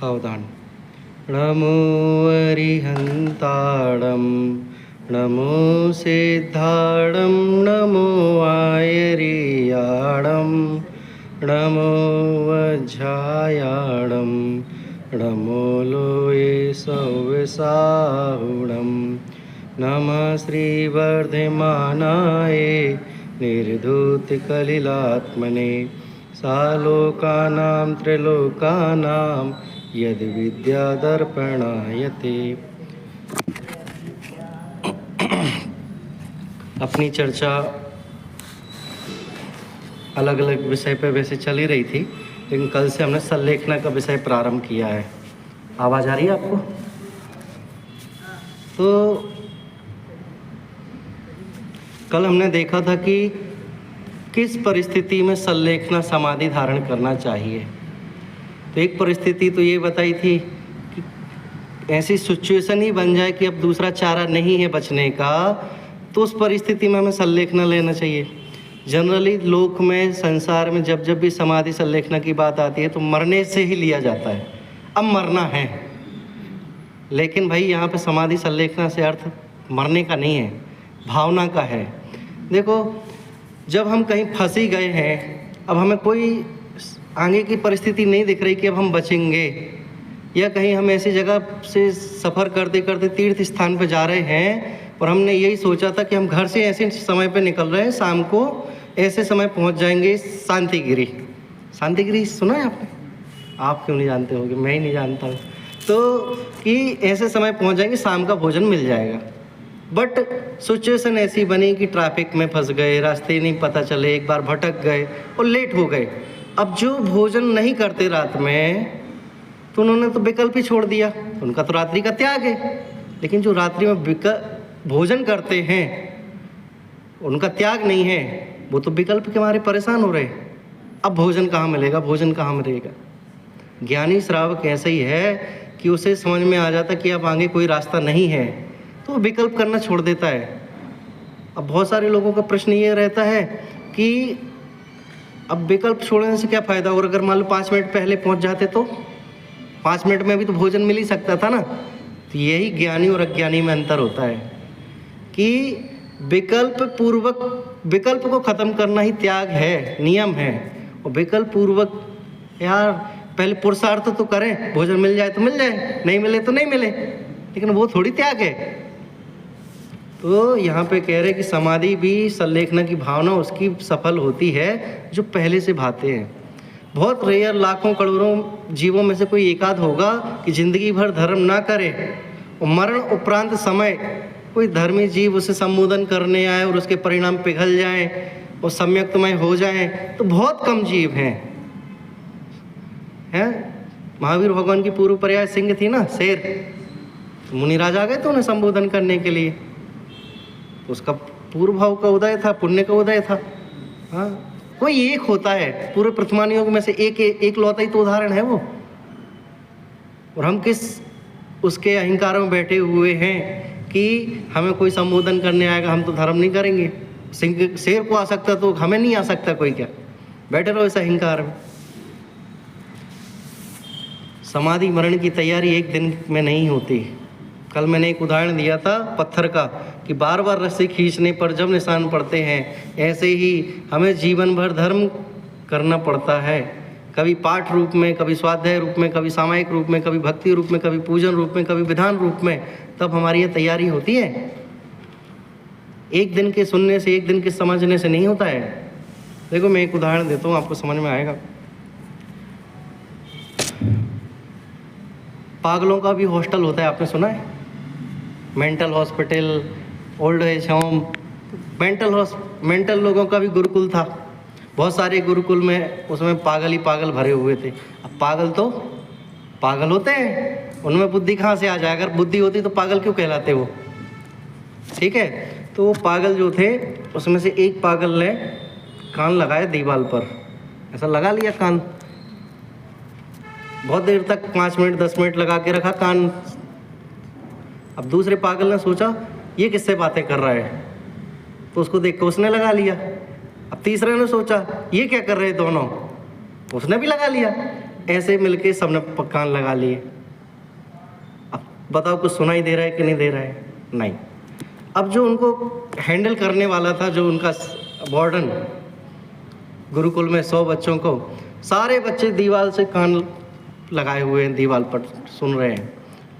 सावधान। नमो अरिहंताणं नमो सिद्धाणं नमो आयर्याणं नमो वज्रायाणं नमो लोये सव्यसाहुणं नमः श्रीवर्धमानाय निर्धूतिकलिलात्मने सालोकानां त्रिलोकानां यद विद्यादर्पणायते। अपनी चर्चा अलग अलग विषय पे वैसे चल ही रही थी, लेकिन कल से हमने संलेखना का विषय प्रारंभ किया है। आवाज़ आ रही है आपको? तो कल हमने देखा था कि किस परिस्थिति में संलेखना समाधि धारण करना चाहिए। तो एक परिस्थिति तो ये बताई थी कि ऐसी सिचुएशन ही बन जाए कि अब दूसरा चारा नहीं है बचने का, तो उस परिस्थिति में हमें संलेखना लेना चाहिए। जनरली लोक में, संसार में जब जब भी समाधि संलेखना की बात आती है तो मरने से ही लिया जाता है, अब मरना है। लेकिन भाई यहाँ पे समाधि संलेखना से अर्थ मरने का नहीं है, भावना का है। देखो, जब हम कहीं फंसी गए हैं, अब हमें कोई आगे की परिस्थिति नहीं दिख रही कि अब हम बचेंगे, या कहीं हम ऐसी जगह से सफ़र करते करते तीर्थ स्थान पर जा रहे हैं और हमने यही सोचा था कि हम घर से ऐसे समय पे निकल रहे हैं, शाम को ऐसे समय पहुंच जाएंगे शांतिगिरी। शांतिगिरी सुना है आपने? आप क्यों नहीं जानते होगे, मैं ही नहीं जानता हूँ। तो कि ऐसे समय पहुंच जाएंगे, शाम का भोजन मिल जाएगा। बट सिचुएशन ऐसी बनी कि ट्रैफिक में फंस गए, रास्ते नहीं पता चले, एक बार भटक गए और लेट हो गए। अब जो भोजन नहीं करते रात में, तो उन्होंने तो विकल्प ही छोड़ दिया, उनका तो रात्रि का त्याग है। लेकिन जो रात्रि में भोजन करते हैं, उनका त्याग नहीं है, वो तो विकल्प के मारे परेशान हो रहे। अब भोजन कहाँ मिलेगा, भोजन कहाँ मिलेगा? ज्ञानी श्रावक ऐसा ही है कि उसे समझ में आ जाता कि अब आगे कोई रास्ता नहीं है, तो वो विकल्प करना छोड़ देता है। अब बहुत सारे लोगों का प्रश्न ये रहता है कि अब विकल्प छोड़ने से क्या फ़ायदा, और अगर मान लो 5 मिनट पहले पहुंच जाते तो 5 मिनट में भी तो भोजन मिल ही सकता था ना। तो यही ज्ञानी और अज्ञानी में अंतर होता है कि विकल्प को ख़त्म करना ही त्याग है, नियम है। और विकल्प पूर्वक यार पहले पुरुषार्थ तो करें, भोजन मिल जाए तो मिल जाए, नहीं मिले तो नहीं मिले, लेकिन वो थोड़ी त्याग है। तो यहाँ पे कह रहे कि समाधि भी संलेखना की भावना उसकी सफल होती है जो पहले से भाते हैं। बहुत रेयर, लाखों करोड़ों जीवों में से कोई एकाध होगा कि जिंदगी भर धर्म ना करे और मरण उपरांत समय कोई धर्मी जीव उसे संबोधन करने आए और उसके परिणाम पिघल जाएं और सम्यक्तमय हो जाएं, तो बहुत कम जीव हैं। महावीर भगवान की पूर्व पर्याय सिंह थी ना, शेर। तो मुनिराज आ गए थे उन्हें संबोधन करने के लिए। उसका पूर्व भाव का उदय था, पुण्य का उदय था। हाँ, कोई एक होता है पूरे प्रथमान योग में से, एक लौता ही तो उदाहरण है वो। और हम किस उसके अहंकार में बैठे हुए हैं कि हमें कोई संबोधन करने आएगा, हम तो धर्म नहीं करेंगे। सिंह शेर को आ सकता तो हमें नहीं आ सकता कोई क्या? बैठे रहो इस अहंकार में। समाधि मरण की तैयारी एक दिन में नहीं होती। कल मैंने एक उदाहरण दिया था पत्थर का कि बार बार रस्सी खींचने पर जब निशान पड़ते हैं, ऐसे ही हमें जीवन भर धर्म करना पड़ता है। कभी पाठ रूप में, कभी स्वाध्याय रूप में, कभी सामायिक रूप में, कभी भक्ति रूप में, कभी पूजन रूप में, कभी विधान रूप में। तब हमारी ये तैयारी होती है। एक दिन के सुनने से, एक दिन के समझने से नहीं होता है। देखो, मैं एक उदाहरण देता हूँ, आपको समझ में आएगा। पागलों का भी हॉस्टल होता है, आपने सुना है? Mental hospital, old age home. Mental लोगों का भी गुरुकुल था। बहुत सारे गुरुकुल में उसमें पागल ही पागल भरे हुए थे। अब पागल तो पागल होते हैं, उनमें बुद्धि कहाँ से आ जाए? अगर बुद्धि होती तो पागल क्यों कहलाते वो? ठीक है, तो वो पागल जो थे, उसमें से एक पागल ने कान लगाए दीवार पर, ऐसा लगा लिया कान। बहुत देर तक 5 मिनट 10 मिनट लगा के रखा कान। अब दूसरे पागल ने सोचा ये किससे बातें कर रहा है, तो उसको देख कर उसने लगा लिया। अब तीसरे ने सोचा ये क्या कर रहे हैं दोनों, उसने भी लगा लिया। ऐसे मिलके सबने कान लगा लिए। अब बताओ कुछ सुनाई दे रहा है कि नहीं दे रहा है? नहीं। अब जो उनको हैंडल करने वाला था, जो उनका वार्डन, गुरुकुल में 100 बच्चों को, सारे बच्चे दीवार से कान लगाए हुए हैं, दीवार पर सुन रहे हैं।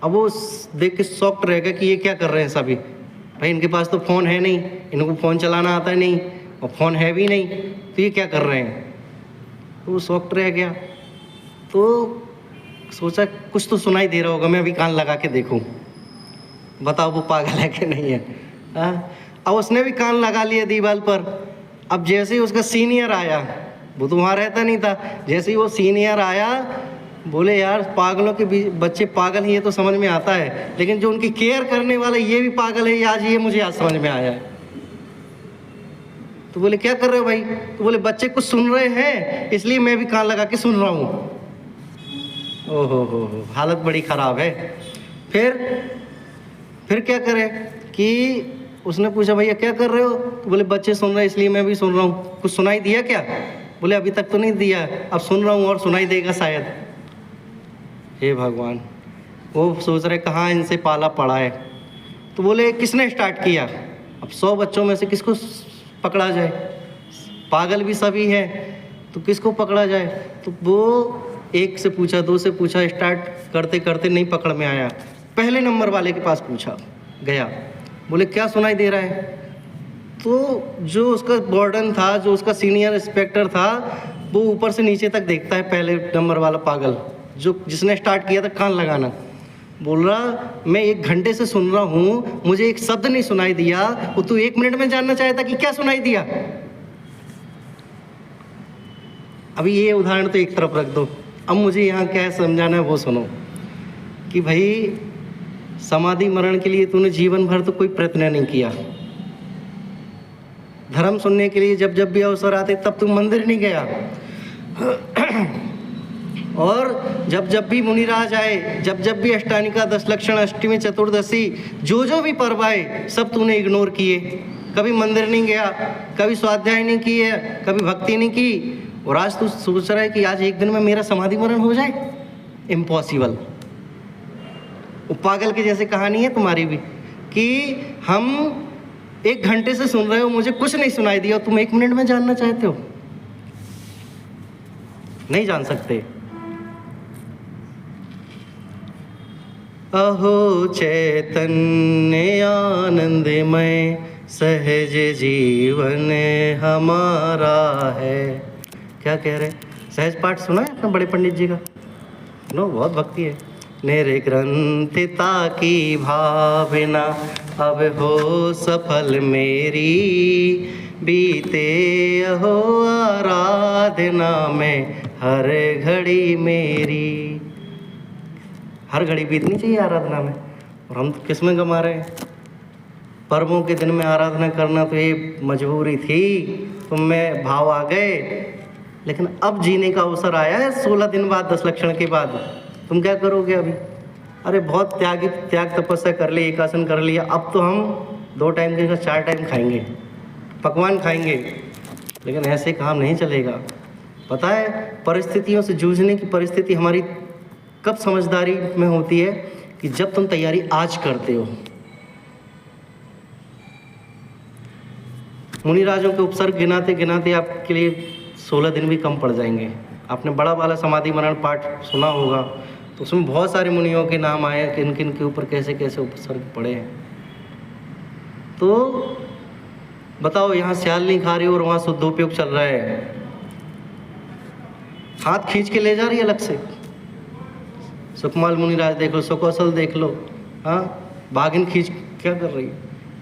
अब वो देख के शॉक्ड रहेगा कि ये क्या कर रहे हैं सभी। भाई इनके पास तो फ़ोन है नहीं, इनको फ़ोन चलाना आता नहीं, और फ़ोन है भी नहीं, तो ये क्या कर रहे हैं? तो वो शॉक्ड रह गया। तो सोचा कुछ तो सुनाई दे रहा होगा, मैं अभी कान लगा के देखूं, बताओ वो पागल है कि नहीं है। हाँ, अब उसने भी कान लगा लिया दीवार पर। अब जैसे ही उसका सीनियर आया, वो तो वहाँ रहता नहीं था, जैसे ही वो सीनियर आया, बोले यार पागलों के बच्चे पागल हैं, ये तो समझ में आता है, लेकिन जो उनकी केयर करने वाला ये भी पागल है, आज ये मुझे आज समझ में आया है। तो बोले क्या कर रहे हो भाई? तो बोले बच्चे कुछ सुन रहे हैं, इसलिए मैं भी कान लगा के सुन रहा हूँ। ओहो, हालत बड़ी ख़राब है। फिर क्या करें कि उसने पूछा भैया क्या कर रहे हो? तो बोले बच्चे सुन रहे हैं इसलिए मैं भी सुन रहा हूँ। कुछ सुनाई दिया क्या? बोले अभी तक तो नहीं दिया, अब सुन रहा हूँ और सुनाई देगा शायद। हे भगवान, वो सोच रहे कहाँ इनसे पाला पड़ा है। तो बोले किसने स्टार्ट किया? अब 100 बच्चों में से किसको पकड़ा जाए? पागल भी सभी हैं, तो किसको पकड़ा जाए? तो वो एक से पूछा, 2 से पूछा, स्टार्ट करते करते नहीं पकड़ में आया, पहले नंबर वाले के पास पूछा, गया, बोले क्या सुनाई दे रहा है? तो जो उसका वार्डन था, जो उसका सीनियर इंस्पेक्टर था, वो ऊपर से नीचे तक देखता है, पहले नंबर वाला पागल जिसने स्टार्ट किया था कान लगाना, बोल रहा मैं 1 घंटे से सुन रहा हूँ, मुझे एक शब्द नहीं सुनाई दिया, वो तू 1 मिनट में जानना चाहता कि क्या सुनाई दिया? अभी ये उदाहरण तो एक तरफ रख दो, अब मुझे यहाँ क्या समझाना है वो सुनो कि भाई समाधि मरण के लिए तूने जीवन भर तो कोई प्रयत्न नहीं किया। धर्म सुनने के लिए जब जब भी अवसर आते तब तू मंदिर नहीं गया, और जब जब भी मुनिराज आए, जब जब भी अष्टानिका, 10 लक्षण, अष्टमी, चतुर्दशी, जो भी पर्व आए सब तूने इग्नोर किए। कभी मंदिर नहीं गया, कभी स्वाध्याय नहीं किए, कभी भक्ति नहीं की, और आज तू सोच रहा है कि आज एक दिन में मेरा समाधि मरण हो जाए? इम्पॉसिबल। वो पागल के जैसे कहानी है तुम्हारी भी कि हम 1 घंटे से सुन रहे हो, मुझे कुछ नहीं सुनाई दिया, तुम 1 मिनट में जानना चाहते हो? नहीं जान सकते। अहो चैतन्य आनंदमय सहज जीवन हमारा है। क्या कह रहे? सहज पाठ सुना है अपने बड़े पंडित जी का? नो, बहुत भक्ति है। निर्ग्रंथिता की भावना अब हो सफल मेरी, बीते अहो आराधना में हर घड़ी मेरी। हर घड़ी बीतनी चाहिए आराधना में, और हम तो किस में गमा रहे हैं? पर्वों के दिन में आराधना करना तो ये मजबूरी थी, तुम में भाव आ गए, लेकिन अब जीने का अवसर आया है 16 दिन बाद, 10 लक्षण के बाद। तुम क्या करोगे अभी? अरे बहुत त्याग तपस्या कर ली, एक आसन कर लिया, अब तो हम 2 टाइम के 4 टाइम खाएंगे, पकवान खाएंगे, लेकिन ऐसे काम नहीं चलेगा। पता है परिस्थितियों से जूझने की परिस्थिति हमारी कब समझदारी में होती है? कि जब तुम तैयारी आज करते हो। मुनिराजों के उपसर्ग गिनाते गिनाते आपके लिए 16 दिन भी कम पड़ जाएंगे। आपने बड़ा वाला समाधि मरण पाठ सुना होगा, तो उसमें बहुत सारे मुनियों के नाम आए, किन किन के ऊपर कैसे कैसे उपसर्ग पड़े हैं। तो बताओ, यहाँ स्याल नहीं खा रही और वहाँ शुद्धोपयोग चल रहा है, हाथ खींच के ले जा रही है अलग से। सुकमाल मुनिराज देख लो, सुकौशल देख लो, हाँ, बाघिन खींच क्या कर रही है?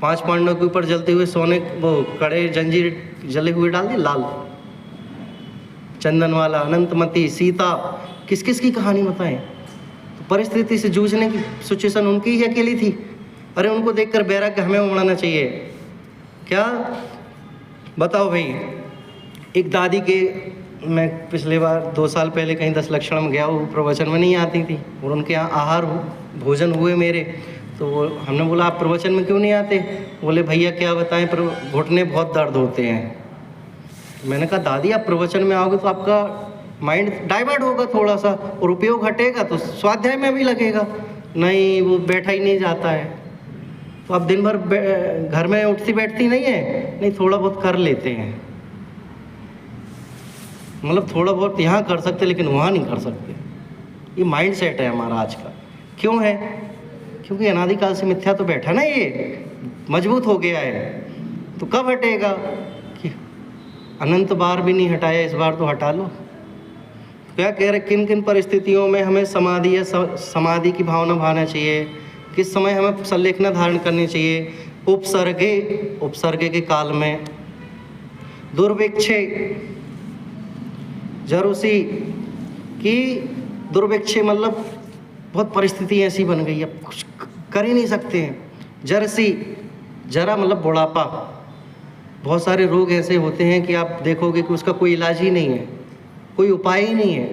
5 पांडवों के ऊपर जलते हुए सोने वो कड़े जंजीर जले हुए डाल दिए लाल, चंदन वाला, अनंतमती, सीता, किस किस की कहानी बताएं? तो परिस्थिति से जूझने की सिचुएशन उनकी ही अकेली थी। अरे उनको देखकर बैराग्य हमें उमड़ना चाहिए क्या? बताओ भाई, एक दादी के, मैं पिछले बार 2 साल पहले कहीं 10 लक्षण में गया, वो प्रवचन में नहीं आती थी, और उनके यहाँ आहार भोजन हुए मेरे, तो वो हमने बोला आप प्रवचन में क्यों नहीं आते? बोले भैया क्या बताएं, पर घुटने बहुत दर्द होते हैं। मैंने कहा दादी आप प्रवचन में आओगे तो आपका माइंड डाइवर्ट होगा थोड़ा सा और उपयोग हटेगा तो स्वाध्याय में भी लगेगा। नहीं, वो बैठा ही नहीं जाता है। तो अब दिन भर घर में उठती बैठती नहीं है, नहीं थोड़ा बहुत कर लेते हैं, मतलब थोड़ा बहुत यहाँ कर सकते लेकिन वहाँ नहीं कर सकते। ये माइंड सेट है हमारा आज का। क्यों है? क्योंकि अनादिकाल से मिथ्या तो बैठा ना, ये मजबूत हो गया है। तो कब हटेगा? कि अनंत बार भी नहीं हटाया, इस बार तो हटा लो। क्या कह रहे, किन किन परिस्थितियों में हमें समाधि या समाधि की भावना भावना चाहिए, किस समय हमें संलेखना धारण करनी चाहिए? उपसर्गे के काल में, दुर्भिक्षे, जरूसी कि दुर्भिक्षे मतलब बहुत परिस्थिति ऐसी बन गई है, कुछ कर ही नहीं सकते हैं। जरसी, जरा मतलब बुढ़ापा। बहुत सारे रोग ऐसे होते हैं कि आप देखोगे कि उसका कोई इलाज ही नहीं है, कोई उपाय ही नहीं है।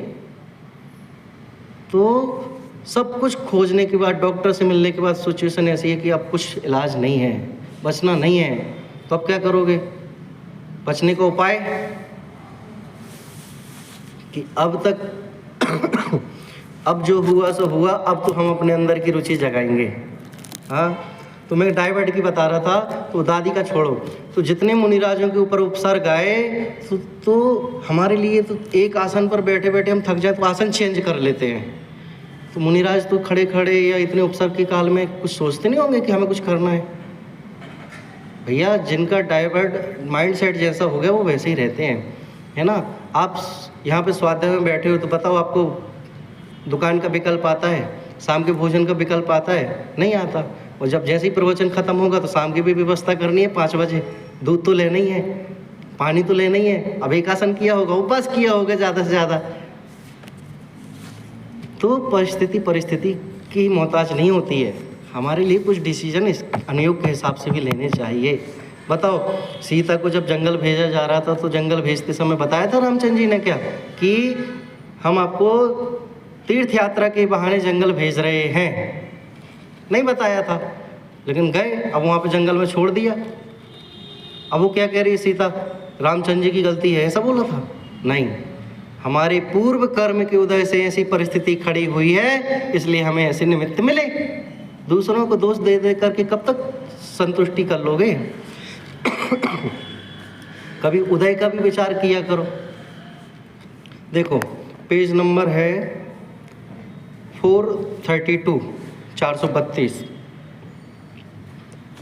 तो सब कुछ खोजने के बाद, डॉक्टर से मिलने के बाद सिचुएशन ऐसी है कि अब कुछ इलाज नहीं है, बचना नहीं है। तो अब क्या करोगे? बचने का उपाय कि अब तक अब जो हुआ सो हुआ, अब तो हम अपने अंदर की रुचि जगाएंगे। हाँ, तो मैं डाइवर्ट की बता रहा था, तो दादी का छोड़ो। तो जितने मुनिराजों के ऊपर उपसर्ग आए तो हमारे लिए तो एक आसन पर बैठे बैठे हम थक जाए तो आसन चेंज कर लेते हैं। तो मुनिराज तो खड़े खड़े या इतने उपसर्ग के काल में कुछ सोचते नहीं होंगे कि हमें कुछ करना है। भैया, जिनका डाइवर्ट माइंड सेट जैसा हो गया वो वैसे ही रहते हैं, है ना। आप यहाँ पे स्वाध्याय में बैठे हो तो बताओ, आपको दुकान का विकल्प आता है, शाम के भोजन का विकल्प आता है? नहीं आता। और जब जैसे ही प्रवचन खत्म होगा तो शाम की भी व्यवस्था करनी है, 5 बजे दूध तो लेना ही है, पानी तो लेना ही है। अब एक आसन किया होगा, उपवास किया होगा ज़्यादा से ज़्यादा। तो परिस्थिति की मोहताज नहीं होती है। हमारे लिए कुछ डिसीजन इस अनुयोग के हिसाब से भी लेने चाहिए। बताओ, सीता को जब जंगल भेजा जा रहा था तो जंगल भेजते समय बताया था रामचंद्र जी ने क्या कि हम आपको तीर्थ यात्रा के बहाने जंगल भेज रहे हैं? नहीं बताया था, लेकिन गए। अब वहाँ पे जंगल में छोड़ दिया। अब वो क्या कह रही है सीता, रामचंद्र जी की गलती है, ऐसा बोला था? नहीं, हमारे पूर्व कर्म के उदय से ऐसी परिस्थिति खड़ी हुई है, इसलिए हमें ऐसे निमित्त मिले। दूसरों को दोष दे दे करके कब तक संतुष्टि कर लोगे? कभी उदय का भी विचार किया करो। देखो, पेज नंबर है 432, 432।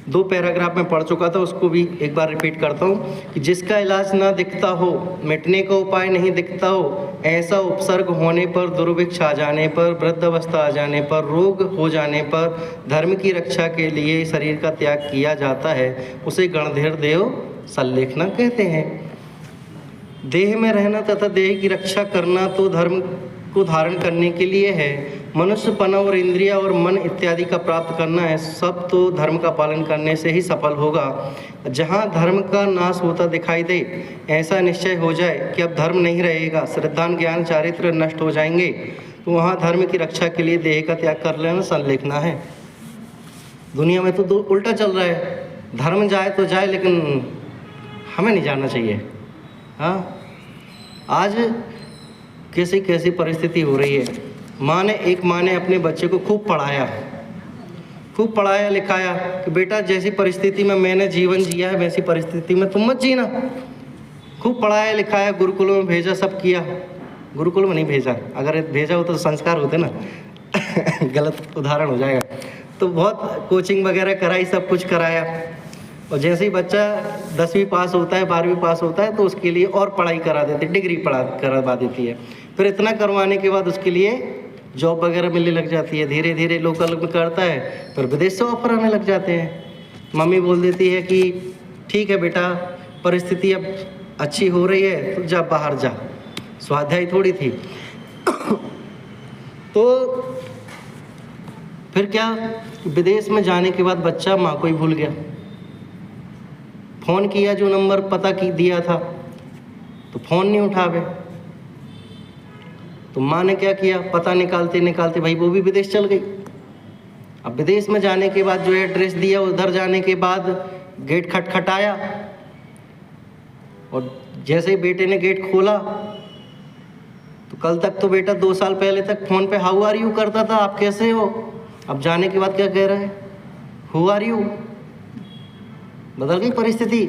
2 पैराग्राफ में पढ़ चुका था, उसको भी एक बार रिपीट करता हूँ कि जिसका इलाज ना दिखता हो, मिटने का उपाय नहीं दिखता हो, ऐसा उपसर्ग होने पर, दुर्भिक्ष आ जाने पर, वृद्धावस्था आ जाने पर, रोग हो जाने पर धर्म की रक्षा के लिए शरीर का त्याग किया जाता है, उसे गणधीर देव संलेखना कहते हैं। देह में रहना तथा देह की रक्षा करना तो धर्म को धारण करने के लिए है। मनुष्यपना और इंद्रिया और मन इत्यादि का प्राप्त करना है, सब तो धर्म का पालन करने से ही सफल होगा। जहाँ धर्म का नाश होता दिखाई दे, ऐसा निश्चय हो जाए कि अब धर्म नहीं रहेगा, श्रद्धा ज्ञान चारित्र नष्ट हो जाएंगे, तो वहाँ धर्म की रक्षा के लिए देह का त्याग कर लेना संलेखना है। दुनिया में तो उल्टा चल रहा है, धर्म जाए तो जाए लेकिन हमें नहीं जाना चाहिए। हाँ, आज कैसी कैसी परिस्थिति हो रही है। एक माँ ने अपने बच्चे को खूब पढ़ाया लिखाया कि बेटा, जैसी परिस्थिति में मैंने जीवन जिया है वैसी परिस्थिति में तुम मत जीना। खूब पढ़ाया लिखाया, गुरुकुल में भेजा, सब किया। गुरुकुल में नहीं भेजा, अगर भेजा हो तो संस्कार होते ना गलत उदाहरण हो जाएगा। तो बहुत कोचिंग वगैरह कराई, सब कुछ कराया। और जैसे ही बच्चा 10वीं पास होता है, 12वीं पास होता है, तो उसके लिए और पढ़ाई करा देते, डिग्री करवा देती है। फिर इतना करवाने के बाद उसके लिए जॉब वगैरह मिलने लग जाती है। धीरे धीरे लोकल में करता है, फिर विदेश से ऑफर आने लग जाते हैं। मम्मी बोल देती है कि ठीक है बेटा, परिस्थिति अब अच्छी हो रही है तो जा बाहर जा, स्वाध्याय थोड़ी थी। तो फिर क्या, विदेश में जाने के बाद बच्चा माँ को ही भूल गया। फ़ोन किया, जो नंबर पता की दिया था, तो फ़ोन नहीं उठावे। तो माँ ने क्या किया, पता निकालते निकालते भाई वो भी विदेश चल गई। अब विदेश में जाने के बाद जो एड्रेस दिया, उधर जाने के बाद गेट खटखटाया, और जैसे ही बेटे ने गेट खोला तो कल तक तो बेटा 2 साल पहले तक फ़ोन पे हाउ आर यू करता था, आप कैसे हो, अब जाने के बाद क्या कह रहा है, हु आर यू। बदल गई परिस्थिति।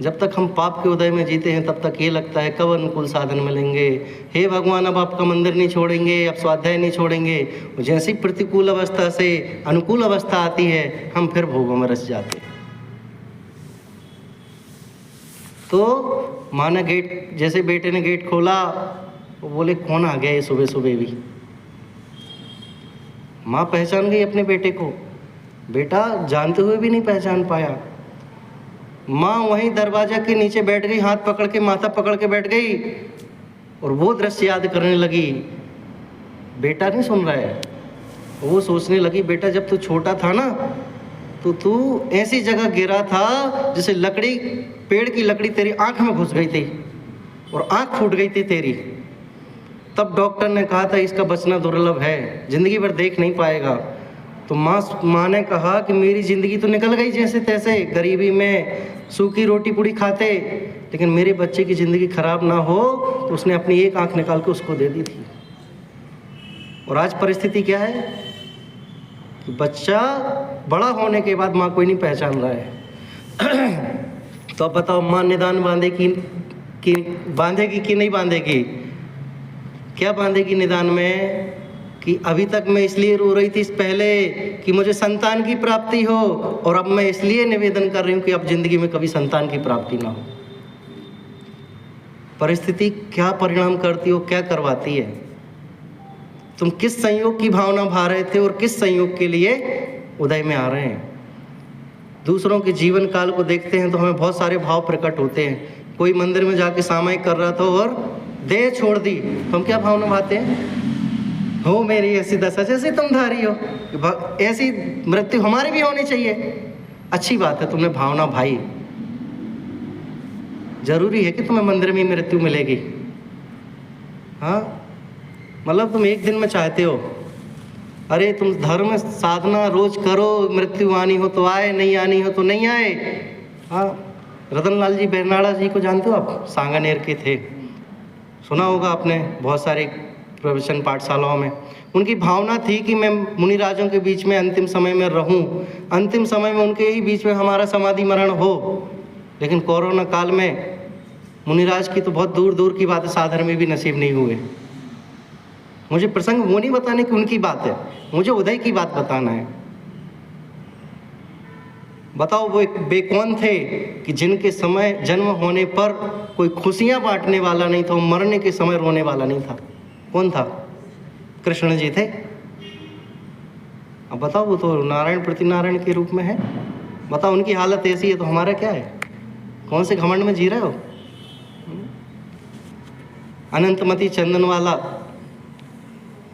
जब तक हम पाप के उदय में जीते हैं तब तक ये लगता है कब अनुकूल साधन मिलेंगे, हे भगवान अब आपका मंदिर नहीं छोड़ेंगे, अब स्वाध्याय नहीं छोड़ेंगे। जैसी प्रतिकूल अवस्था से अनुकूल अवस्था आती है हम फिर भोगों में रच जाते हैं। तो माँ ने गेट, जैसे बेटे ने गेट खोला वो बोले कौन आ गया ये सुबह सुबह भी। माँ पहचान गई अपने बेटे को, बेटा जानते हुए भी नहीं पहचान पाया। माँ वहीं दरवाजा के नीचे बैठ गई, हाथ पकड़ के माथा पकड़ के बैठ गई और वो दृश्य याद करने लगी। बेटा नहीं सुन रहा है, वो सोचने लगी बेटा जब तू छोटा था ना तो तू ऐसी जगह गिरा था जैसे लकड़ी, पेड़ की लकड़ी तेरी आंख में घुस गई थी और आंख फूट गई थी तेरी। तब डॉक्टर ने कहा था इसका बचना दुर्लभ है, जिंदगी भर देख नहीं पाएगा। तो माँ ने कहा कि मेरी ज़िंदगी तो निकल गई जैसे तैसे, गरीबी में सूखी रोटी पूड़ी खाते, लेकिन मेरे बच्चे की ज़िंदगी खराब ना हो, तो उसने अपनी एक आंख निकाल के उसको दे दी थी। और आज परिस्थिति क्या है कि बच्चा बड़ा होने के बाद माँ कोई नहीं पहचान रहा है। तो अब बताओ माँ निदान बांधेगी कि नहीं बांधेगी? क्या बांधेगी निदान में कि अभी तक मैं इसलिए रो रही थी पहले कि मुझे संतान की प्राप्ति हो, और अब मैं इसलिए निवेदन कर रही हूँ कि अब जिंदगी में कभी संतान की प्राप्ति ना हो। परिस्थिति क्या परिणाम करती हो, क्या करवाती है। तुम किस संयोग की भावना भा रहे थे और किस संयोग के लिए उदय में आ रहे हैं। दूसरों के जीवन काल को देखते हैं तो हमें बहुत सारे भाव प्रकट होते हैं। कोई मंदिर में जाके सामायिक कर रहा था और देह छोड़ दी, तो हम क्या भावना भाते हैं, हो मेरी ऐसी दशा जैसे तुम धारी हो, ऐसी मृत्यु हमारी भी होनी चाहिए। अच्छी बात है तुमने भावना भाई, जरूरी है कि तुम्हें मंदिर में मृत्यु मिलेगी। हाँ मतलब तुम एक दिन में चाहते हो, अरे तुम धर्म साधना रोज करो, मृत्यु आनी हो तो आए, नहीं आनी हो तो नहीं आए। हाँ रतन लाल जी बेरनाड़ा जी को जानते हो आप, सांगानेर के थे, सुना होगा आपने बहुत सारे प्रवचन पाठशालाओं में। उनकी भावना थी कि मैं मुनिराजों के बीच में अंतिम समय में रहूं, अंतिम समय में उनके ही बीच में हमारा समाधि मरण हो। लेकिन कोरोना काल में मुनिराज की तो बहुत दूर दूर की बात है, साधन में भी नसीब नहीं हुए। मुझे प्रसंग वो नहीं बताने की उनकी बात है, मुझे उदय की बात बताना है। बताओ वो एक बेकौन थे कि जिनके समय जन्म होने पर कोई खुशियां बांटने वाला नहीं था, मरने के समय रोने वाला नहीं था। कौन था? कृष्ण जी थे। अब बताओ वो तो नारायण प्रति नारायण के रूप में है। बताओ उनकी हालत ऐसी है तो हमारा क्या है? कौन से घमंड में जी रहे हो? अनंतमती चंदनवाला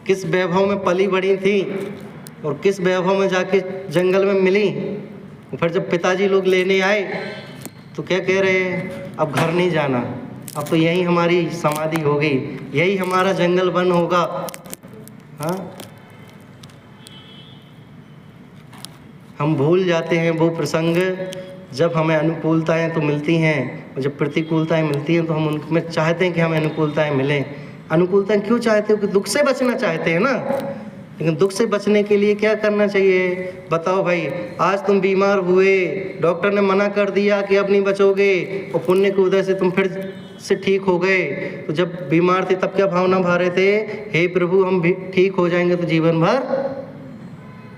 किस वैभव में पली बड़ी थी और किस वैभव में जाके जंगल में मिली। फिर जब पिताजी लोग लेने आए तो क्या कह रहे हैं, अब घर नहीं जाना, अब तो यही हमारी समाधि हो गई, यही हमारा जंगल वन होगा। हाँ हम भूल जाते हैं वो प्रसंग जब हमें अनुकूलताएं तो मिलती हैं और जब प्रतिकूलताएं मिलती हैं तो हम उनमें चाहते हैं कि हमें अनुकूलताएं मिलें। अनुकूलताएं क्यों चाहते हो? कि दुख से बचना चाहते हैं ना। लेकिन दुख से बचने के लिए क्या करना चाहिए बताओ भाई। आज तुम बीमार हुए, डॉक्टर ने मना कर दिया कि अब नहीं बचोगे, और पुण्य के उदय से तुम फिर से ठीक हो गए। तो जब बीमार थे तब क्या भावना भा रहे थे, हे प्रभु हम भी ठीक हो जाएंगे तो जीवन भर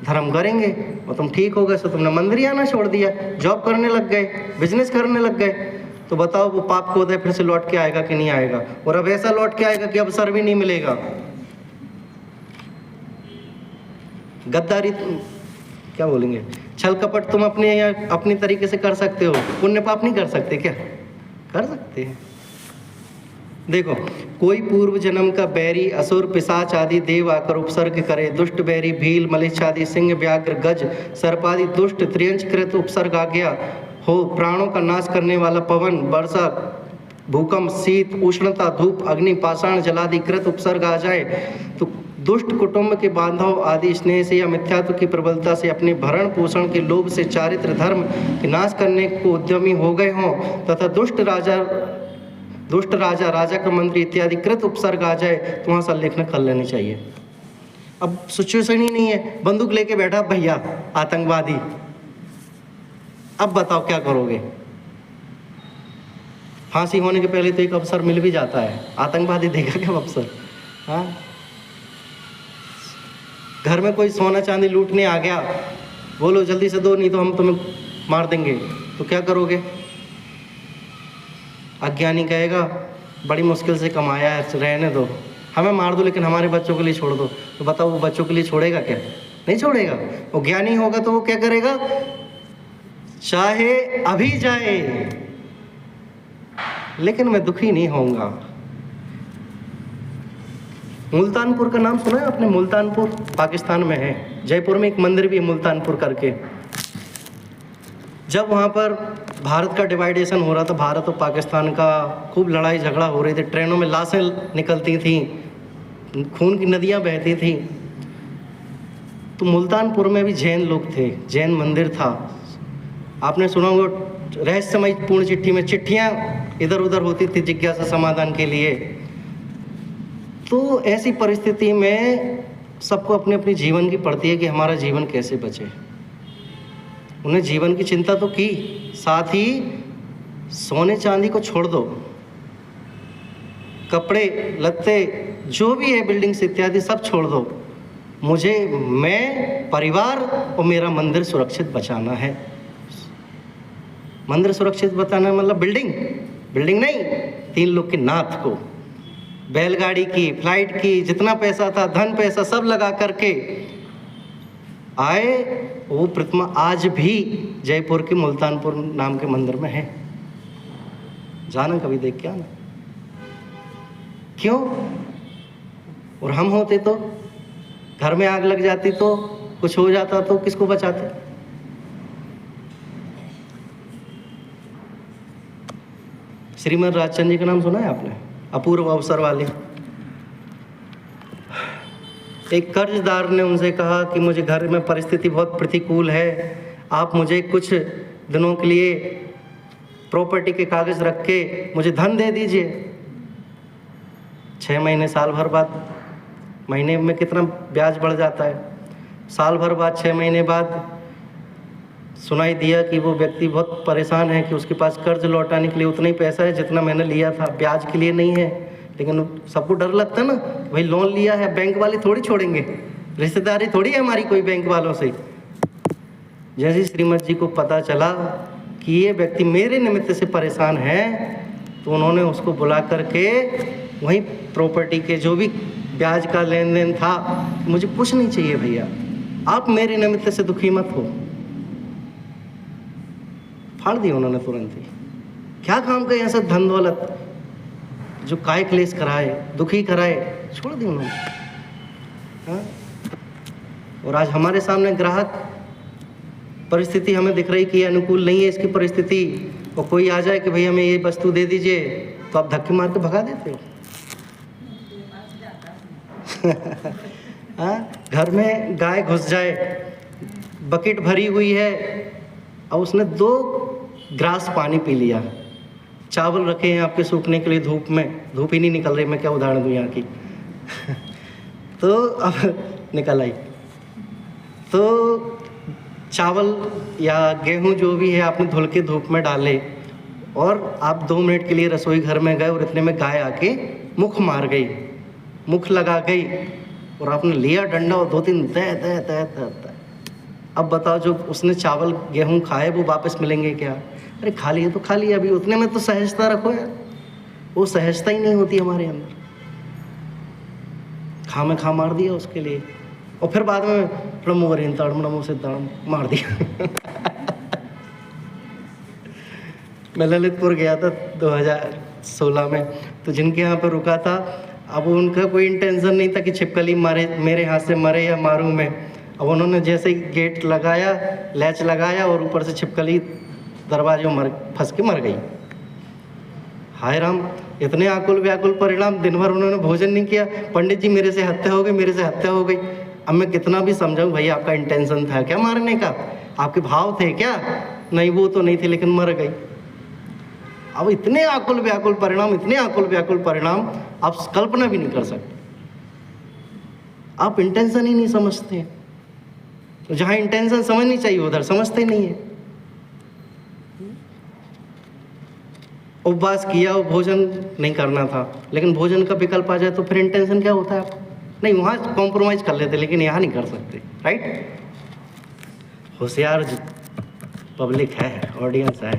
धर्म करेंगे। और तुम ठीक हो गए तो तुमने मंदिर ही आना छोड़ दिया, जॉब करने लग गए, बिजनेस करने लग गए। तो बताओ वो पाप को उदय फिर से लौट के आएगा कि नहीं आएगा? और अब ऐसा लौट के आएगा कि अवसर भी नहीं मिलेगा। गद्दारी क्या बोलेंगे, छल कपट तुम अपनी तरीके से कर सकते हो, पुण्य पाप नहीं कर सकते क्या? कर सकते हैं। देखो कोई पूर्व जन्म का बैरी असुर पिशाच आदि देव आकर उपसर्ग करे, दुष्ट बैरी भील मलिच्छ आदि सिंह व्याघ्र गज सर्पादि दुष्ट त्रियंच कृत उपसर्ग आ गया हो, प्राणों का नाश करने वाला पवन वर्षा भूकंप शीत उष्णता धूप अग्नि पाषाण जलादि कृत उपसर्ग आ जाए तो दुष्ट कुटुंब के बांधव आदि स्नेह से या मिथ्यात्व की प्रबलता से अपने भरण पोषण के लोभ से चारित्र धर्म के नाश करने को उद्यमी हो गए हों, तथा दुष्ट राजा दुष्ट राजा, राजा का मंत्री इत्यादि कृत उपसर्ग आ जाए तो वहाँ संलेखन कर लेनी चाहिए। अब सिचुएशन ही नहीं है, बंदूक लेके बैठा भैया आतंकवादी, अब बताओ क्या करोगे? फांसी होने के पहले तो एक अवसर मिल भी जाता है, आतंकवादी देगा क्या अवसर? हाँ, घर में कोई सोना चांदी लूटने आ गया, बोलो जल्दी से दो नहीं तो हम तुम्हें मार देंगे, तो क्या करोगे? अज्ञानी कहेगा बड़ी मुश्किल से कमाया है, रहने दो, हमें मार दो लेकिन हमारे बच्चों के लिए छोड़ दो। तो बताओ वो बच्चों के लिए छोड़ेगा क्या? नहीं छोड़ेगा। वो ज्ञानी होगा तो वो क्या करेगा? चाहे अभी जाए लेकिन मैं दुखी नहीं होऊंगा। मुल्तानपुर का नाम सुना है आपने? मुल्तानपुर पाकिस्तान में है, जयपुर में एक मंदिर भी है मुल्तानपुर करके। जब वहाँ पर भारत का डिवाइडेशन हो रहा था, भारत और पाकिस्तान का खूब लड़ाई झगड़ा हो रही थी, ट्रेनों में लाशें निकलती थीं, खून की नदियाँ बहती थीं, तो मुल्तानपुर में भी जैन लोग थे, जैन मंदिर था। आपने सुना होगा रहस्यमय पूर्ण चिट्ठी में चिट्ठियाँ इधर उधर होती थी जिज्ञासा समाधान के लिए। तो ऐसी परिस्थिति में सबको अपने अपने जीवन की पड़ती है कि हमारा जीवन कैसे बचे। उन्हें जीवन की चिंता तो की, साथ ही सोने चांदी को छोड़ दो, कपड़े लत्ते जो भी है बिल्डिंग्स इत्यादि सब छोड़ दो, मुझे मैं परिवार और मेरा मंदिर सुरक्षित बचाना है। मंदिर सुरक्षित बचाना मतलब बिल्डिंग नहीं, 3 लोग के नाथ को, बैलगाड़ी की, फ्लाइट की, जितना पैसा था, धन पैसा सब लगा करके आए। वो प्रतिमा आज भी जयपुर के मुल्तानपुर नाम के मंदिर में है, जाना कभी देख के आना। क्यों? और हम होते तो घर में आग लग जाती तो कुछ हो जाता तो किसको बचाते? श्रीमद राजचंद्र जी का नाम सुना है आपने? अपूर्व अवसर वाले। एक कर्जदार ने उनसे कहा कि मुझे घर में परिस्थिति बहुत प्रतिकूल है, आप मुझे कुछ दिनों के लिए प्रॉपर्टी के कागज़ रख के मुझे धन दे दीजिए। 6 महीने साल भर बाद, महीने में कितना ब्याज बढ़ जाता है, साल भर बाद 6 महीने बाद सुनाई दिया कि वो व्यक्ति बहुत परेशान है कि उसके पास कर्ज लौटाने के लिए उतना ही पैसा है जितना मैंने लिया था, ब्याज के लिए नहीं है। लेकिन सबको डर लगता है ना, भाई लोन लिया है, बैंक वाले थोड़ी छोड़ेंगे, रिश्तेदारी थोड़ी है हमारी कोई बैंक वालों से। जैसे श्रीमद जी को पता चला कि ये व्यक्ति मेरे निमित्त से परेशान है, तो उन्होंने उसको बुला करके वहीं प्रॉपर्टी के जो भी ब्याज का लेन देन था, मुझे कुछ नहीं चाहिए भैया, आप मेरे निमित्त से दुखी मत हो। फाड़ दिया उन्होंने तुरंत ही। क्या काम का ऐसा धन दौलत जो काय क्लेश कराए, दुखी कराए, छोड़ दी उन्होंने। हाँ? और आज हमारे सामने ग्राहक परिस्थिति हमें दिख रही कि अनुकूल नहीं है इसकी परिस्थिति, और कोई आ जाए कि भाई हमें ये वस्तु दे दीजिए, तो आप धक्के मार के भगा देते हो। हाँ? घर में गाय घुस जाए, बकेट भरी हुई है और उसने 2 ग्लास पानी पी लिया, चावल रखे हैं आपके सूखने के लिए धूप में, धूप ही नहीं निकल रही, मैं क्या उदाहरण दूँ यहाँ की। तो अब निकल आई, तो चावल या गेहूँ जो भी है आपने धुल के धूप में डाले, और आप 2 मिनट के लिए रसोई घर में गए और इतने में गाय आके मुख मार गई, मुख लगा गई, और आपने लिया डंडा और 2-3 दे। अब बताओ जो उसने चावल गेहूँ खाए वो वापस मिलेंगे क्या? अरे खा लिए तो खा लिए, अभी उतने में तो सहजता रखो यार। वो सहजता ही नहीं होती हमारे अंदर, खा में खा मार दिया उसके लिए, और फिर बाद में नमो सिद्धार्थ मार दिया। मैं ललितपुर गया था 2016 में, तो जिनके यहाँ पर रुका था, अब उनका कोई इंटेंशन नहीं था कि छिपकली मारे, मेरे हाथ से मरे या मारूं मैं। अब उन्होंने जैसे ही गेट लगाया, लैच लगाया, और ऊपर से छिपकली दरवाजे में फंस के मर गई। हाय राम, इतने आकुल व्याकुल परिणाम। दिन भर उन्होंने भोजन नहीं किया, पंडित जी मेरे से हत्या हो गई, मेरे से हत्या हो गई। अब मैं कितना भी समझाऊं, भैया आपका इंटेंशन था क्या मारने का, आपके भाव थे क्या? नहीं, वो तो नहीं थे, लेकिन मर गई। अब इतने आकुल व्याकुल परिणाम, इतने आकुल व्याकुल परिणाम आप कल्पना भी नहीं कर सकते। आप इंटेंशन ही नहीं समझते। तो जहाँ इंटेंशन समझनी चाहिए उधर समझते नहीं है। उपवास किया और भोजन नहीं करना था, लेकिन भोजन का विकल्प आ जाए तो फिर इंटेंशन क्या होता है आपका? नहीं, वहाँ कॉम्प्रोमाइज़ कर लेते, लेकिन यहाँ नहीं कर सकते। राइट? होशियार पब्लिक है, ऑडियंस है।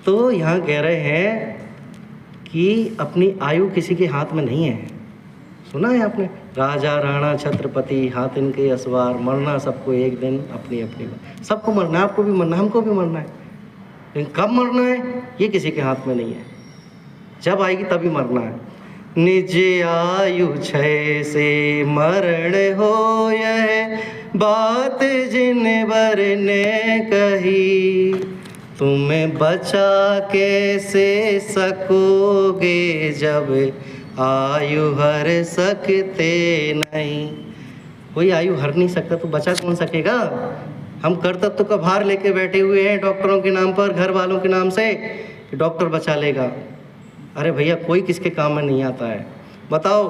तो यहाँ कह रहे हैं कि अपनी आयु किसी के हाथ में नहीं है। सुना है आपने? राजा राणा छत्रपति हाथ इनके असवार, मरना सबको एक दिन अपनी अपनी। सबको मरना है, आपको भी मरना है, हमको भी मरना है, लेकिन कब मरना है ये किसी के हाथ में नहीं है। जब आएगी तभी मरना है। निज आयु क्षय से मरण हो, यह बात जिन वर ने कही, तुम्हें बचा कैसे सकोगे जब आयु हर सकते नहीं। कोई आयु हर नहीं सकता तो बचा कौन सकेगा? हम कर्तव्य का भार लेके बैठे हुए हैं डॉक्टरों के नाम पर, घर वालों के नाम से, कि डॉक्टर बचा लेगा। अरे भैया, कोई किसके काम में नहीं आता है। बताओ,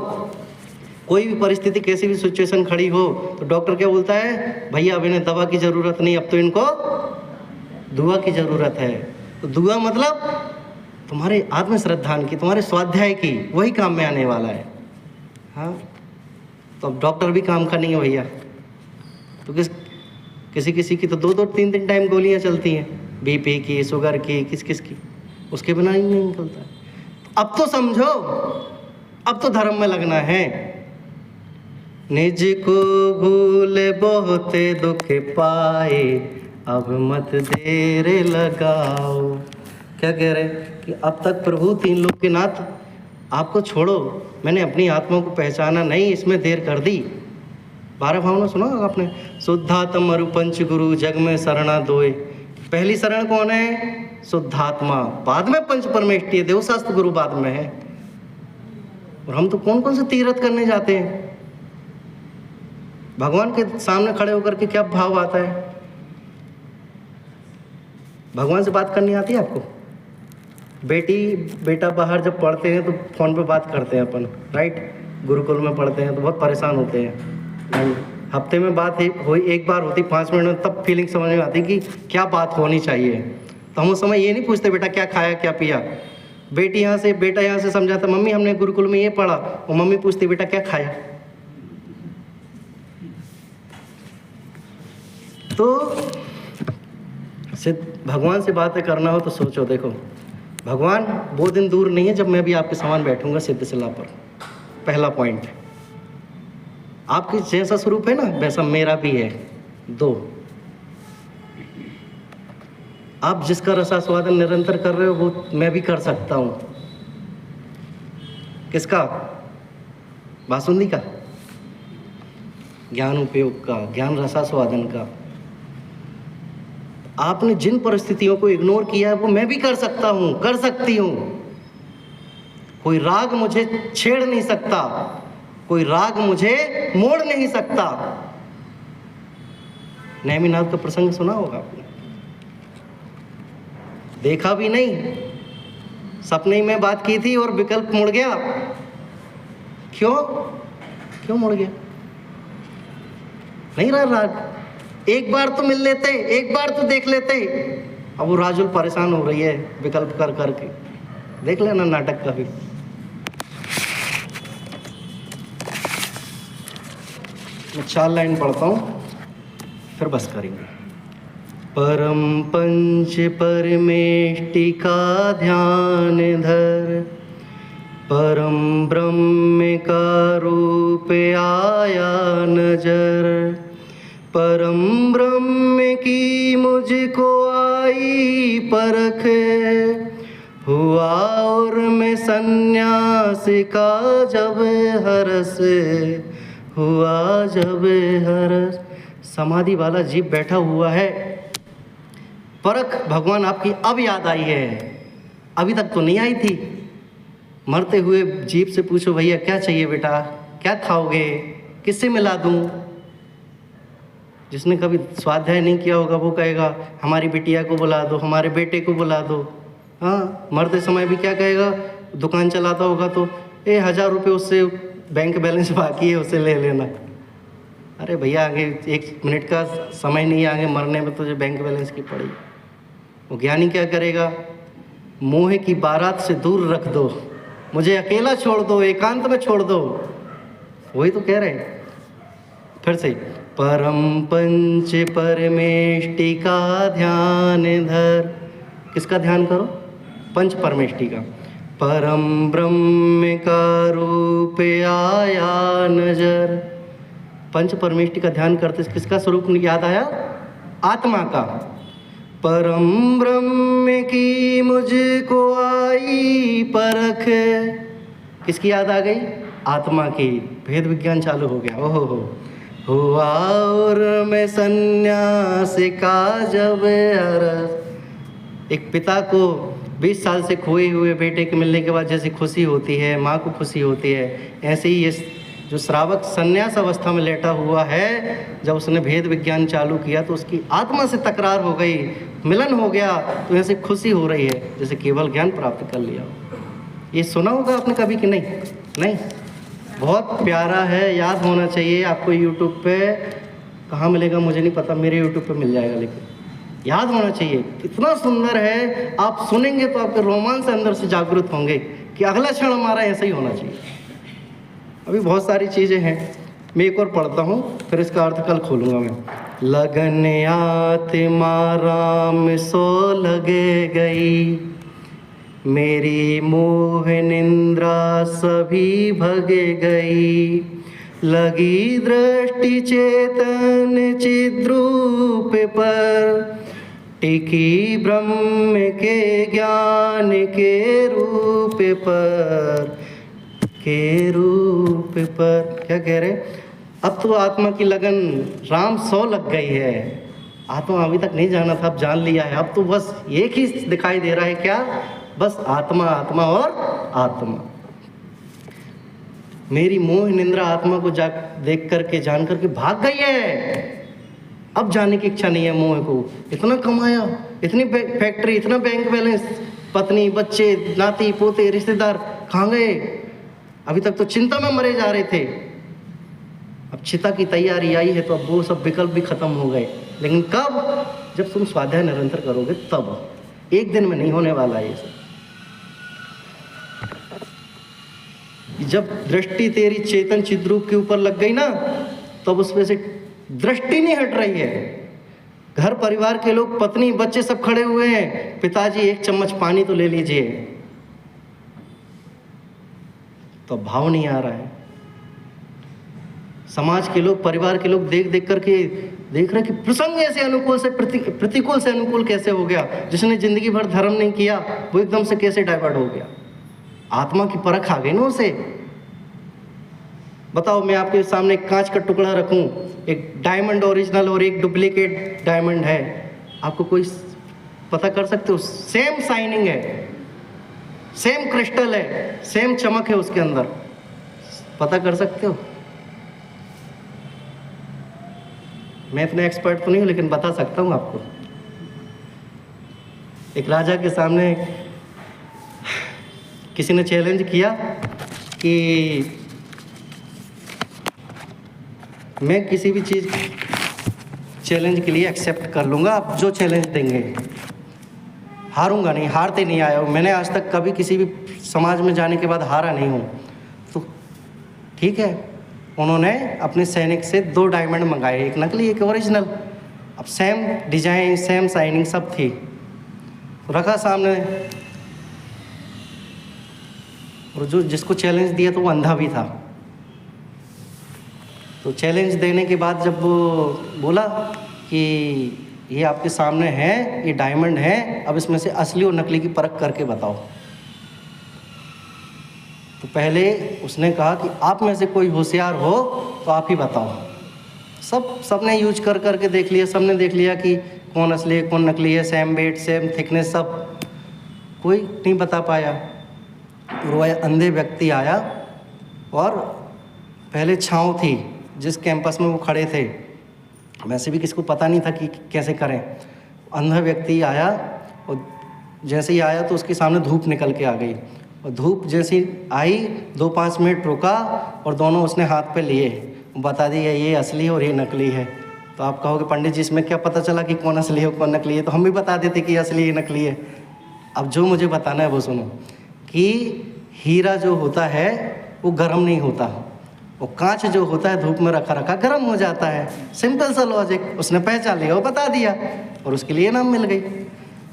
कोई भी परिस्थिति, कैसी भी सिचुएशन खड़ी हो तो डॉक्टर क्या बोलता है? भैया अब इन्हें दवा की ज़रूरत नहीं, अब तो इनको दुआ की ज़रूरत है। तो दुआ मतलब तुम्हारे आत्मश्रद्धान की, तुम्हारे स्वाध्याय की, वही काम में आने वाला है। हाँ, तो अब डॉक्टर भी काम का नहीं है भैया। तो किसी की तो 2-2 3-3 टाइम गोलियां चलती हैं, बीपी की, शुगर की, किस की, उसके बिना ही नहीं निकलता है। अब तो समझो, अब तो धर्म में लगना है। निज को भूल बहुत दुख पाए, अब मत देर लगाओ। क्या कह रहे हैं कि अब तक प्रभु 3 लोक के नाथ, आपको छोड़ो, मैंने अपनी आत्मा को पहचाना नहीं, इसमें देर कर दी। 12 भावना सुना होगा आपने? शुद्धात्म अरु पंच गुरु जग में शरणा दोए। पहली शरण कौन है? शुद्धात्मा, बाद में पंच परमेष्टि, देवशास्त्र गुरु बाद में है। और हम तो कौन कौन से तीर्थ करने जाते हैं। भगवान के सामने खड़े होकर के क्या भाव आता है? भगवान से बात करनी आती है आपको? बेटा बाहर जब पढ़ते हैं तो फ़ोन पे बात करते हैं अपन, राइट? गुरुकुल में पढ़ते हैं तो बहुत परेशान होते हैं। हफ्ते में बात एक बार होती 5 मिनट में, तब फीलिंग समझ में आती कि क्या बात होनी चाहिए। तो हम उस समय ये नहीं पूछते बेटा क्या खाया क्या पिया। बेटा यहाँ से समझाता, मम्मी हमने गुरुकुल में ये पढ़ा, और मम्मी पूछती बेटा क्या खाया। तो भगवान से बातें करना हो तो सोचो, देखो भगवान वो दिन दूर नहीं है जब मैं भी आपके समान बैठूंगा सिद्धशिला पर। पहला पॉइंट, आपके जैसा स्वरूप है ना वैसा मेरा भी है। 2, आप जिसका रसास्वादन निरंतर कर रहे हो वो मैं भी कर सकता हूं। किसका? बासुंदी का, ज्ञान उपयोग का, ज्ञान रसास्वादन का। आपने जिन परिस्थितियों को इग्नोर किया है वो मैं भी कर सकता हूं, कर सकती हूं। कोई राग मुझे छेड़ नहीं सकता, कोई राग मुझे मोड़ नहीं सकता। नेमिनाथ का प्रसंग सुना होगा आपने? देखा भी नहीं, सपने में बात की थी और विकल्प मुड़ गया। क्यों मुड़ गया? नहीं रहा राग। एक बार तो मिल लेते, एक बार तो देख लेते। अब वो राजुल परेशान हो रही है विकल्प कर करके। देख लेना नाटक का भी। मैं 4 लाइन पढ़ता हूँ फिर बस करेंगे। परम पंच परमेष्टि का ध्यान धर, परम ब्रह्म का रूप आया नजर। परम ब्रह्म की मुझको आई परख, हुआ और मैं सन्यास का जब हरस, हुआ जब हरस। समाधि वाला जीव बैठा हुआ है। परख भगवान आपकी अब याद आई है, अभी तक तो नहीं आई थी। मरते हुए जीव से पूछो भैया क्या चाहिए बेटा, क्या खाओगे, किससे मिला दूं? जिसने कभी स्वाध्याय नहीं किया होगा वो कहेगा हमारी बिटिया को बुला दो, हमारे बेटे को बुला दो। हाँ, मरते समय भी क्या कहेगा, दुकान चलाता होगा तो 1000 रुपये उससे बैंक बैलेंस बाकी है, उसे ले लेना। अरे भैया, आगे 1 मिनट का समय नहीं है, आगे मरने में तुझे बैंक बैलेंस की पड़ेगी। वो ज्ञानी क्या करेगा, मोह की बारात से दूर रख दो, मुझे अकेला छोड़ दो, एकांत में छोड़ दो। वही तो कह रहे हैं। फिर से, परम पंच परमेष्टि का ध्यान धर। किसका ध्यान करो? पंच परमेष्टि का। परम ब्रह्म का रूप आया नजर। पंच परमेष्टि का ध्यान करते किसका स्वरूप याद आया? आत्मा का। परम ब्रह्म की मुझको आई परख। किसकी याद आ गई? आत्मा की। भेद विज्ञान चालू हो गया। ओहो हो हुआ और मैं सन्यास का जब अरस। एक पिता को 20 साल से खोए हुए बेटे के मिलने के बाद जैसी खुशी होती है, माँ को खुशी होती है, ऐसे ही ये जो श्रावक संन्यास अवस्था में लेटा हुआ है, जब उसने भेद विज्ञान चालू किया तो उसकी आत्मा से तकरार हो गई, मिलन हो गया, तो ऐसे खुशी हो रही है जैसे केवल ज्ञान प्राप्त कर लिया। ये सुना होगा आपने कभी कि नहीं? नहीं, बहुत प्यारा है, याद होना चाहिए आपको। यूट्यूब पे कहाँ मिलेगा मुझे नहीं पता, मेरे यूट्यूब पे मिल जाएगा, लेकिन याद होना चाहिए। इतना सुंदर है, आप सुनेंगे तो आपके रोमांच अंदर से जागृत होंगे कि अगला क्षण हमारा ऐसा ही होना चाहिए। अभी बहुत सारी चीज़ें हैं, मैं एक और पढ़ता हूँ, फिर इसका अर्थ कल खोलूँगा मैं। लगन आत्मा राम सो लगे गई, मेरी मोह निंद्रा सभी भगे गई। लगी दृष्टि चेतन चिद्रूप पर, टिकी ब्रह्म के ज्ञान के रूप पर, के रूप पर। क्या कह रहे? अब तो आत्मा की लगन राम सो लग गई है। आत्मा अभी तक नहीं जाना था, अब जान लिया है। अब तो बस एक ही दिखाई दे रहा है, क्या? बस आत्मा, आत्मा और आत्मा। मेरी मोह निंद्रा आत्मा को देख करके, जान करके भाग गई है। अब जाने की इच्छा नहीं है मोह को। इतना कमाया, इतनी फैक्ट्री, इतना बैंक बैलेंस, पत्नी, बच्चे, नाती पोते, रिश्तेदार कहाँ गए? अभी तक तो चिंता में मरे जा रहे थे। अब चिता की तैयारी आई है तो अब वो सब विकल्प भी खत्म हो गए। लेकिन कब? जब तुम स्वाध्याय निरंतर करोगे तब। एक दिन में नहीं होने वाला है ये सब। जब दृष्टि तेरी चेतन चिद्रूप के ऊपर लग गई ना, तब उसमें से दृष्टि नहीं हट रही है। घर परिवार के लोग, पत्नी, बच्चे सब खड़े हुए हैं, पिताजी एक चम्मच पानी तो ले लीजिए, तो भाव नहीं आ रहा है। समाज के लोग, परिवार के लोग देख देख करके देख रहे कि प्रसंग ऐसे अनुकूल से प्रतिकूल से अनुकूल कैसे हो गया। जिसने जिंदगी भर धर्म नहीं किया वो एकदम से कैसे डाइवर्ट हो गया। आत्मा की परख आ गई ना उसे। बताओ, मैं आपके सामने एक कांच का टुकड़ा रखूं, एक डायमंड ओरिजिनल और एक डुप्लीकेट डायमंड है, आपको कोई पता कर सकते हो? सेम शाइनिंग है, सेम क्रिस्टल है, सेम चमक है उसके अंदर, पता कर सकते हो? मैं इतना एक्सपर्ट तो नहीं हूं, लेकिन बता सकता हूं आपको। एक राजा के सामने किसी ने चैलेंज किया कि मैं किसी भी चीज़ चैलेंज के लिए एक्सेप्ट कर लूँगा, आप जो चैलेंज देंगे, हारूंगा नहीं, हारते नहीं आया हूँ। मैंने आज तक कभी किसी भी समाज में जाने के बाद हारा नहीं हूँ। तो ठीक है, उन्होंने अपने सैनिक से 2 डायमंड मंगाए, एक नकली एक ओरिजिनल। अब सेम डिजाइन, सेम शाइनिंग सब थी, रखा सामने, और जो जिसको चैलेंज दिया तो वो अंधा भी था। तो चैलेंज देने के बाद जब वो बोला कि ये आपके सामने है, ये डायमंड है, अब इसमें से असली और नकली की परख करके बताओ। तो पहले उसने कहा कि आप में से कोई होशियार हो तो आप ही बताओ। सबने यूज कर करके देख लिया, सबने देख लिया कि कौन असली है कौन नकली है, सेम वेट सेम थिकनेस सब, कोई नहीं बता पाया। और वह अंधे व्यक्ति आया, और पहले छाँव थी जिस कैंपस में वो खड़े थे, वैसे भी किसी को पता नहीं था कि कैसे करें। अंधा व्यक्ति आया और जैसे ही आया तो उसके सामने धूप निकल के आ गई, और धूप जैसी आई 2-5 मिनट रुका और दोनों उसने हाथ पे लिए, बता दिया ये असली है और ये नकली है। तो आप कहोगे पंडित जी इसमें क्या पता चला कि कौन असली है कौन नकली है? तो हम भी बता देते कि असली है नकली है। अब जो मुझे बताना है वो सुनो कि हीरा जो होता है वो गर्म नहीं होता, वो कांच जो होता है धूप में रखा रखा गर्म हो जाता है। सिंपल सा लॉजिक, उसने पहचान लिया, वो बता दिया और उसके लिए नाम मिल गई।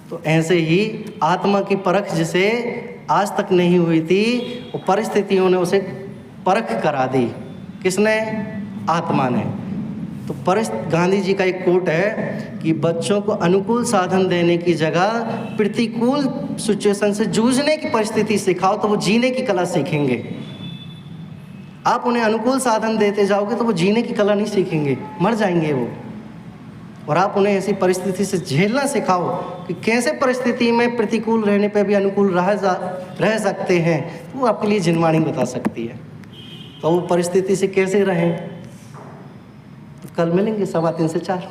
तो ऐसे ही आत्मा की परख जिसे आज तक नहीं हुई थी, वो परिस्थितियों ने उसे परख करा दी। किसने? आत्मा ने। तो गांधी जी का एक कोट है कि बच्चों को अनुकूल साधन देने की जगह प्रतिकूल सिचुएशन से जूझने की परिस्थिति सिखाओ तो वो जीने की कला सीखेंगे। आप उन्हें अनुकूल साधन देते जाओगे तो वो जीने की कला नहीं सीखेंगे, मर जाएंगे वो। और आप उन्हें ऐसी परिस्थिति से झेलना सिखाओ कि कैसे परिस्थिति में प्रतिकूल रहने पे भी अनुकूल रह सकते हैं, तो वो आपके लिए जिनवाणी बता सकती है। तो वो परिस्थिति से कैसे रहें, तो कल मिलेंगे 3:15 से 4,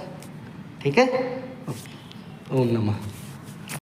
ठीक है? ओम नमः।